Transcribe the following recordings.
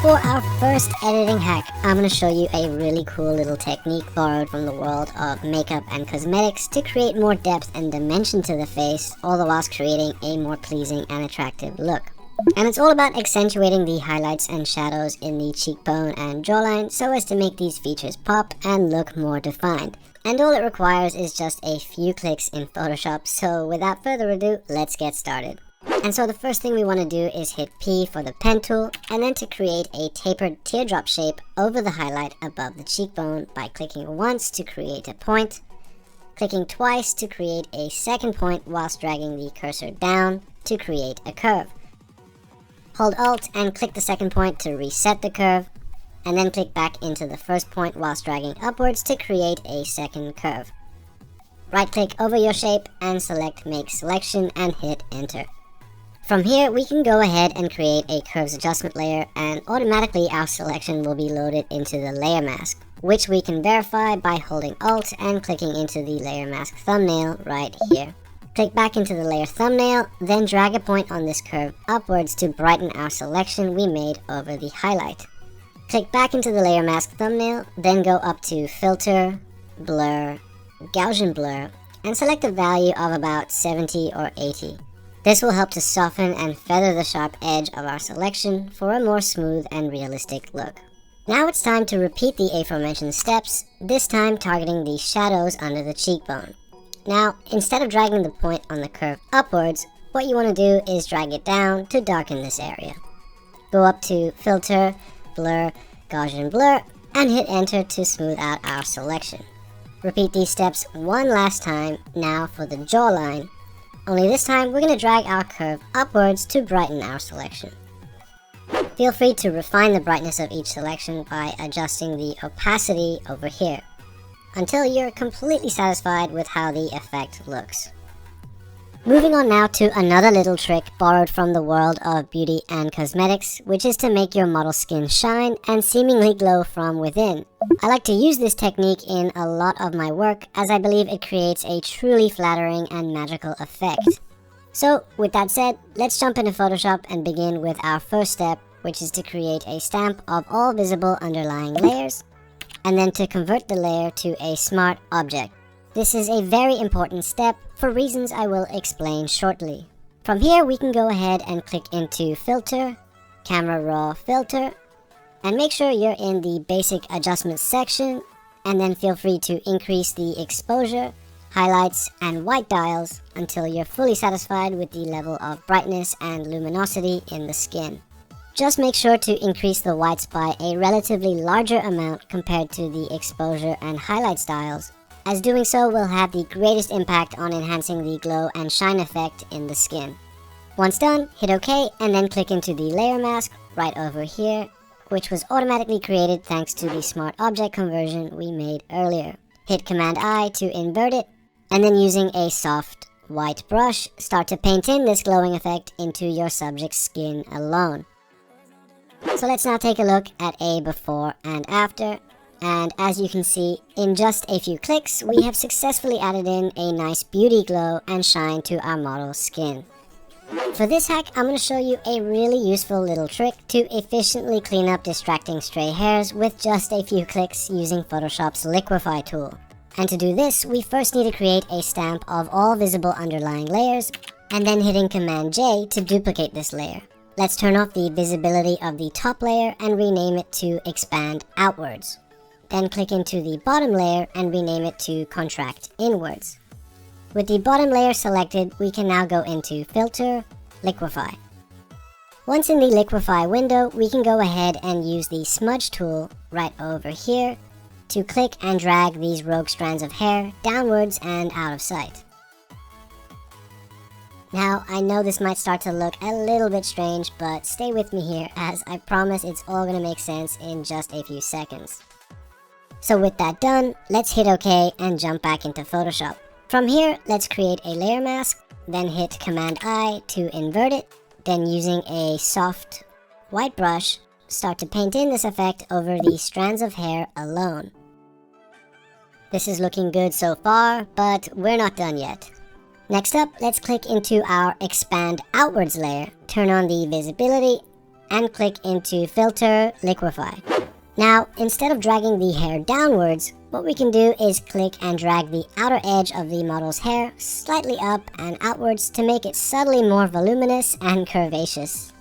For our first editing hack, I'm going to show you a really cool little technique borrowed from the world of makeup and cosmetics to create more depth and dimension to the face, all the whilst creating a more pleasing and attractive look. And it's all about accentuating the highlights and shadows in the cheekbone and jawline so as to make these features pop and look more defined. And all it requires is just a few clicks in Photoshop, so without further ado, let's get started. And so the first thing we want to do is hit P for the pen tool, and then to create a tapered teardrop shape over the highlight above the cheekbone by clicking once to create a point, clicking twice to create a second point whilst dragging the cursor down to create a curve. Hold Alt and click the second point to reset the curve, and then click back into the first point whilst dragging upwards to create a second curve. Right click over your shape and select Make Selection and hit Enter. From here, we can go ahead and create a curves adjustment layer, and automatically our selection will be loaded into the layer mask, which we can verify by holding Alt and clicking into the layer mask thumbnail right here. Click back into the layer thumbnail, then drag a point on this curve upwards to brighten our selection we made over the highlight. Click back into the layer mask thumbnail, then go up to Filter, Blur, Gaussian Blur, and select a value of about 70 or 80. This will help to soften and feather the sharp edge of our selection for a more smooth and realistic look. Now it's time to repeat the aforementioned steps, this time targeting the shadows under the cheekbone. Now, instead of dragging the point on the curve upwards, what you want to do is drag it down to darken this area. Go up to Filter, Blur, Gaussian Blur, and hit Enter to smooth out our selection. Repeat these steps one last time now for the jawline. Only this time, we're going to drag our curve upwards to brighten our selection. Feel free to refine the brightness of each selection by adjusting the opacity over here, until you're completely satisfied with how the effect looks. Moving on now to another little trick borrowed from the world of beauty and cosmetics, which is to make your model's skin shine and seemingly glow from within. I like to use this technique in a lot of my work as I believe it creates a truly flattering and magical effect. So with that said, let's jump into Photoshop and begin with our first step, which is to create a stamp of all visible underlying layers, and then to convert the layer to a smart object. This is a very important step for reasons I will explain shortly. From here, we can go ahead and click into Filter, Camera Raw Filter, and make sure you're in the Basic Adjustments section, and then feel free to increase the exposure, highlights, and white dials until you're fully satisfied with the level of brightness and luminosity in the skin. Just make sure to increase the whites by a relatively larger amount compared to the exposure and highlight styles, as doing so will have the greatest impact on enhancing the glow and shine effect in the skin. Once done, hit OK and then click into the layer mask right over here, which was automatically created thanks to the smart object conversion we made earlier. Hit Command I to invert it, and then using a soft white brush, start to paint in this glowing effect into your subject's skin alone. So let's now take a look at a before and after. And as you can see, in just a few clicks, we have successfully added in a nice beauty glow and shine to our model's skin. For this hack, I'm going to show you a really useful little trick to efficiently clean up distracting stray hairs with just a few clicks using Photoshop's Liquify tool. And to do this, we first need to create a stamp of all visible underlying layers, and then hitting Command J to duplicate this layer. Let's turn off the visibility of the top layer and rename it to Expand Outwards. Then click into the bottom layer and rename it to Contract Inwards. With the bottom layer selected, we can now go into Filter, Liquify. Once in the Liquify window, we can go ahead and use the Smudge tool right over here to click and drag these rogue strands of hair downwards and out of sight. Now, I know this might start to look a little bit strange, but stay with me here as I promise it's all going to make sense in just a few seconds. So with that done, let's hit OK and jump back into Photoshop. From here, let's create a layer mask, then hit Command I to invert it, then using a soft white brush, start to paint in this effect over the strands of hair alone. This is looking good so far, but we're not done yet. Next up, let's click into our Expand Outwards layer, turn on the visibility, and click into Filter, Liquify. Now, instead of dragging the hair downwards, what we can do is click and drag the outer edge of the model's hair slightly up and outwards to make it subtly more voluminous and curvaceous.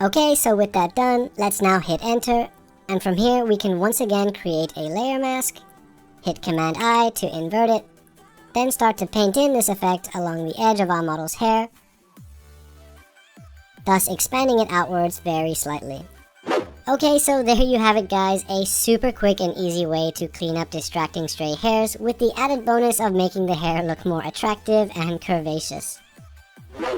Okay, so with that done, let's now hit enter, and from here we can once again create a layer mask, hit Command I to invert it, then start to paint in this effect along the edge of our model's hair, thus expanding it outwards very slightly. Okay, so there you have it guys, a super quick and easy way to clean up distracting stray hairs with the added bonus of making the hair look more attractive and curvaceous.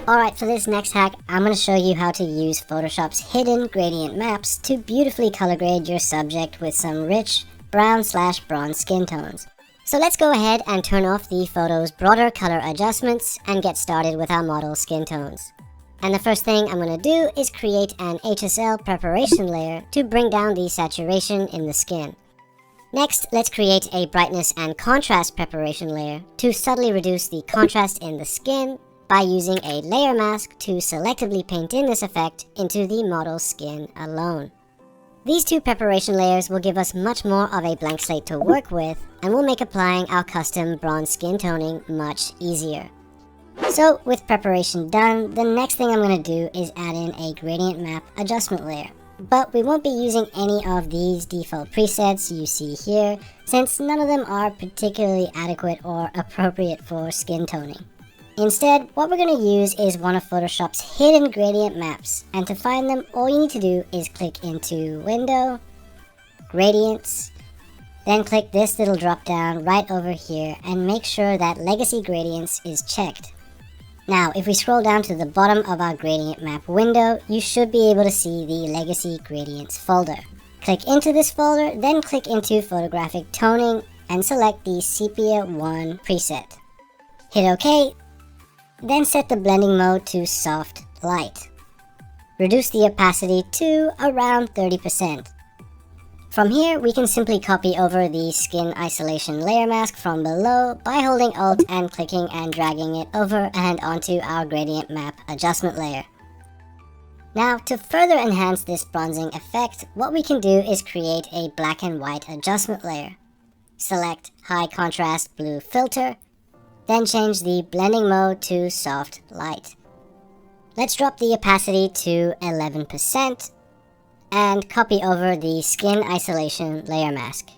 Alright, for this next hack, I'm going to show you how to use Photoshop's hidden gradient maps to beautifully color grade your subject with some rich brown/bronze skin tones. So let's go ahead and turn off the photo's broader color adjustments and get started with our model's skin tones. And the first thing I'm going to do is create an HSL preparation layer to bring down the saturation in the skin. Next, let's create a brightness and contrast preparation layer to subtly reduce the contrast in the skin by using a layer mask to selectively paint in this effect into the model's skin alone. These two preparation layers will give us much more of a blank slate to work with and will make applying our custom bronze skin toning much easier. So with preparation done, the next thing I'm going to do is add in a gradient map adjustment layer. But we won't be using any of these default presets you see here, since none of them are particularly adequate or appropriate for skin toning. Instead, what we're going to use is one of Photoshop's hidden gradient maps, and to find them, all you need to do is click into Window, Gradients, then click this little drop down right over here and make sure that Legacy Gradients is checked. Now, if we scroll down to the bottom of our gradient map window, you should be able to see the Legacy Gradients folder. Click into this folder, then click into Photographic Toning and select the Sepia 1 preset. Hit OK. Then set the blending mode to soft light. Reduce the opacity to around 30%. From here, we can simply copy over the skin isolation layer mask from below by holding Alt and clicking and dragging it over and onto our gradient map adjustment layer. Now, to further enhance this bronzing effect, what we can do is create a black and white adjustment layer. Select High Contrast Blue Filter, then change the blending mode to soft light. Let's drop the opacity to 11% and copy over the skin isolation layer mask.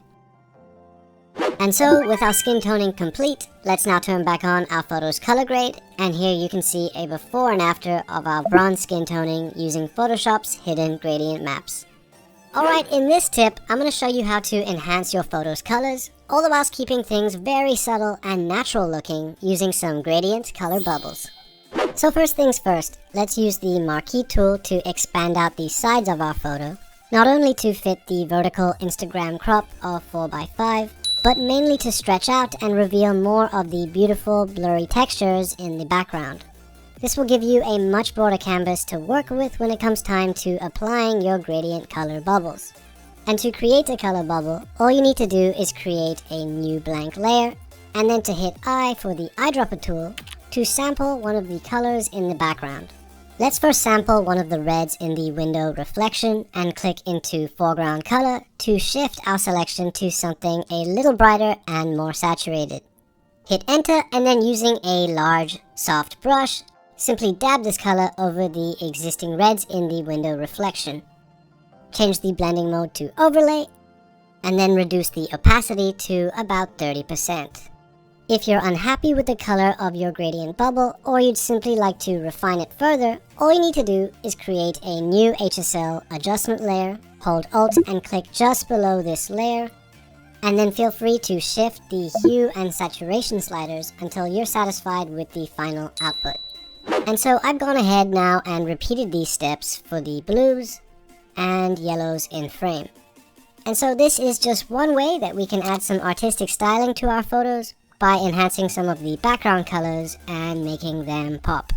And so with our skin toning complete, let's now turn back on our photo's color grade, and here you can see a before and after of our bronze skin toning using Photoshop's hidden gradient maps. Alright, in this tip, I'm going to show you how to enhance your photo's colors, all the while keeping things very subtle and natural looking using some gradient color bubbles. So first things first, let's use the Marquee tool to expand out the sides of our photo, not only to fit the vertical Instagram crop of 4x5, but mainly to stretch out and reveal more of the beautiful blurry textures in the background. This will give you a much broader canvas to work with when it comes time to applying your gradient color bubbles. And to create a color bubble, all you need to do is create a new blank layer, and then to hit I for the eyedropper tool to sample one of the colors in the background. Let's first sample one of the reds in the window reflection and click into foreground color to shift our selection to something a little brighter and more saturated. Hit enter, and then using a large soft brush, simply dab this color over the existing reds in the window reflection. Change the blending mode to overlay, and then reduce the opacity to about 30%. If you're unhappy with the color of your gradient bubble, or you'd simply like to refine it further, all you need to do is create a new HSL adjustment layer, hold Alt and click just below this layer, and then feel free to shift the hue and saturation sliders until you're satisfied with the final output. And so I've gone ahead now and repeated these steps for the blues and yellows in frame. And so this is just one way that we can add some artistic styling to our photos by enhancing some of the background colors and making them pop.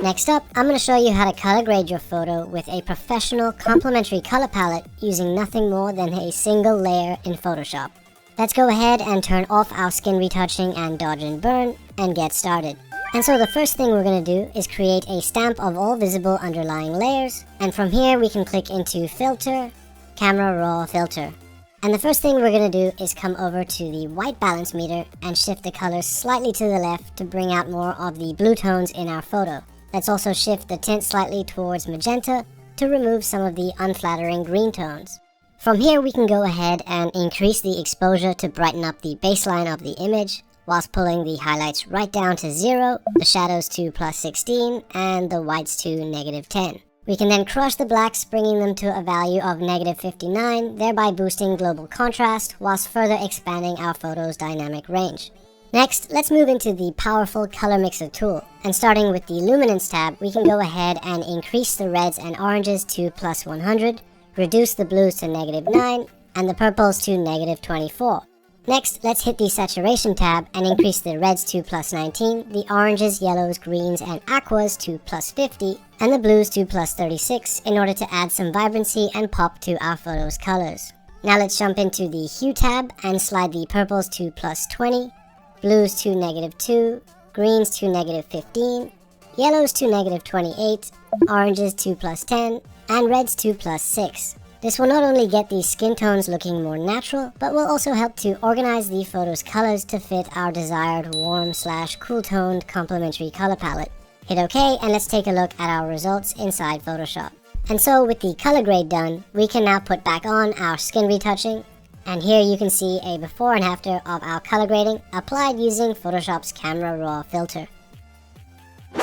Next up, I'm going to show you how to color grade your photo with a professional complementary color palette using nothing more than a single layer in Photoshop. Let's go ahead and turn off our skin retouching and dodge and burn and get started. And so the first thing we're going to do is create a stamp of all visible underlying layers, and from here we can click into Filter, Camera Raw Filter. And the first thing we're going to do is come over to the white balance meter and shift the color slightly to the left to bring out more of the blue tones in our photo. Let's also shift the tint slightly towards magenta to remove some of the unflattering green tones. From here we can go ahead and increase the exposure to brighten up the baseline of the image, whilst pulling the highlights right down to 0, the shadows to +16, and the whites to -10. We can then crush the blacks, bringing them to a value of -59, thereby boosting global contrast, whilst further expanding our photo's dynamic range. Next, let's move into the powerful Color Mixer tool, and starting with the Luminance tab, we can go ahead and increase the reds and oranges to +100, reduce the blues to -9, and the purples to -24. Next, let's hit the Saturation tab and increase the reds to +19, the oranges, yellows, greens, and aquas to +50, and the blues to +36 in order to add some vibrancy and pop to our photo's colors. Now let's jump into the Hue tab and slide the purples to +20, blues to -2, greens to -15, yellows to -28, oranges to +10, and reds to +6. This will not only get the skin tones looking more natural, but will also help to organize the photo's colors to fit our desired warm/cool toned complementary color palette. Hit OK, and let's take a look at our results inside Photoshop. And so with the color grade done, we can now put back on our skin retouching, and here you can see a before and after of our color grading applied using Photoshop's Camera Raw filter.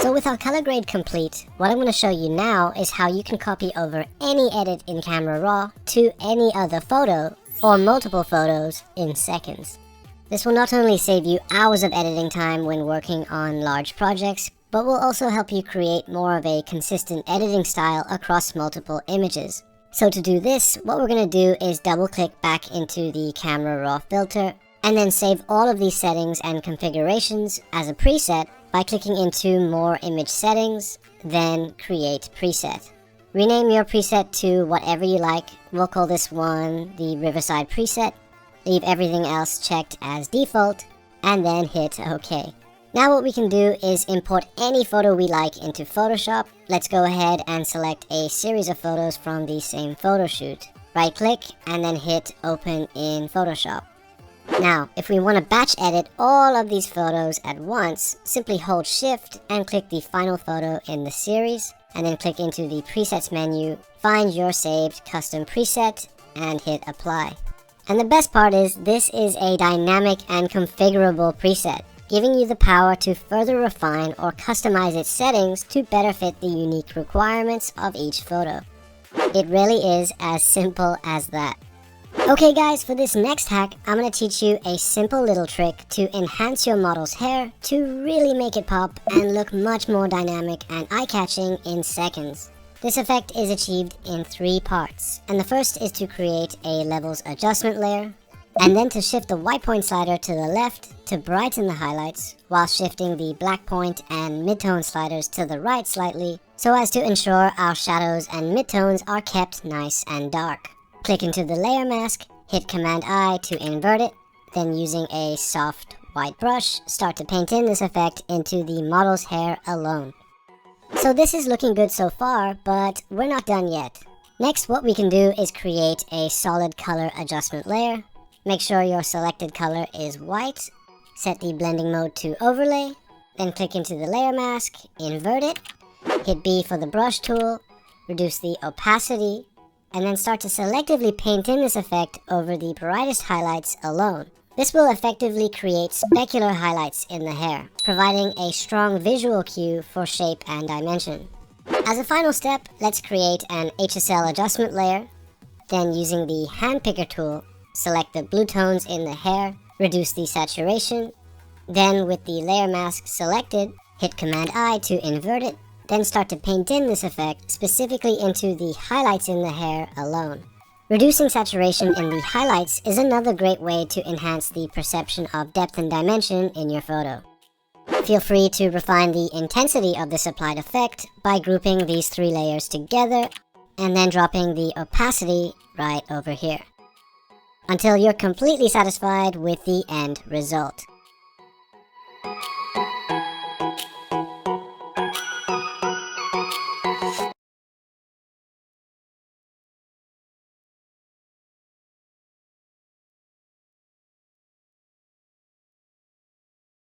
So with our color grade complete, what I'm going to show you now is how you can copy over any edit in Camera Raw to any other photo or multiple photos in seconds. This will not only save you hours of editing time when working on large projects, but will also help you create more of a consistent editing style across multiple images. So to do this, what we're going to do is double click back into the Camera Raw filter and then save all of these settings and configurations as a preset by clicking into More Image Settings, then Create Preset. Rename your preset to whatever you like. We'll call this one the Riverside preset. Leave everything else checked as default, and then hit OK. Now what we can do is import any photo we like into Photoshop. Let's go ahead and select a series of photos from the same photo shoot. Right click and then hit Open in Photoshop. Now, if we want to batch edit all of these photos at once, simply hold Shift and click the final photo in the series, and then click into the Presets menu, find your saved custom preset, and hit Apply. And the best part is, this is a dynamic and configurable preset, giving you the power to further refine or customize its settings to better fit the unique requirements of each photo. It really is as simple as that. Okay guys, for this next hack, I'm going to teach you a simple little trick to enhance your model's hair to really make it pop and look much more dynamic and eye-catching in seconds. This effect is achieved in 3 parts, and the first is to create a levels adjustment layer, and then to shift the white point slider to the left to brighten the highlights, while shifting the black point and midtone sliders to the right slightly, so as to ensure our shadows and midtones are kept nice and dark. Click into the layer mask, hit Command I to invert it, then using a soft white brush, start to paint in this effect into the model's hair alone. So this is looking good so far, but we're not done yet. Next, what we can do is create a solid color adjustment layer. Make sure your selected color is white, set the blending mode to overlay, then click into the layer mask, invert it, hit B for the brush tool, reduce the opacity, and then start to selectively paint in this effect over the brightest highlights alone. This will effectively create specular highlights in the hair, providing a strong visual cue for shape and dimension. As a final step, let's create an HSL adjustment layer. Then using the hand picker tool, select the blue tones in the hair, reduce the saturation. Then with the layer mask selected, hit Command I to invert it, then start to paint in this effect specifically into the highlights in the hair alone. Reducing saturation in the highlights is another great way to enhance the perception of depth and dimension in your photo. Feel free to refine the intensity of this applied effect by grouping these 3 layers together and then dropping the opacity right over here, until you're completely satisfied with the end result.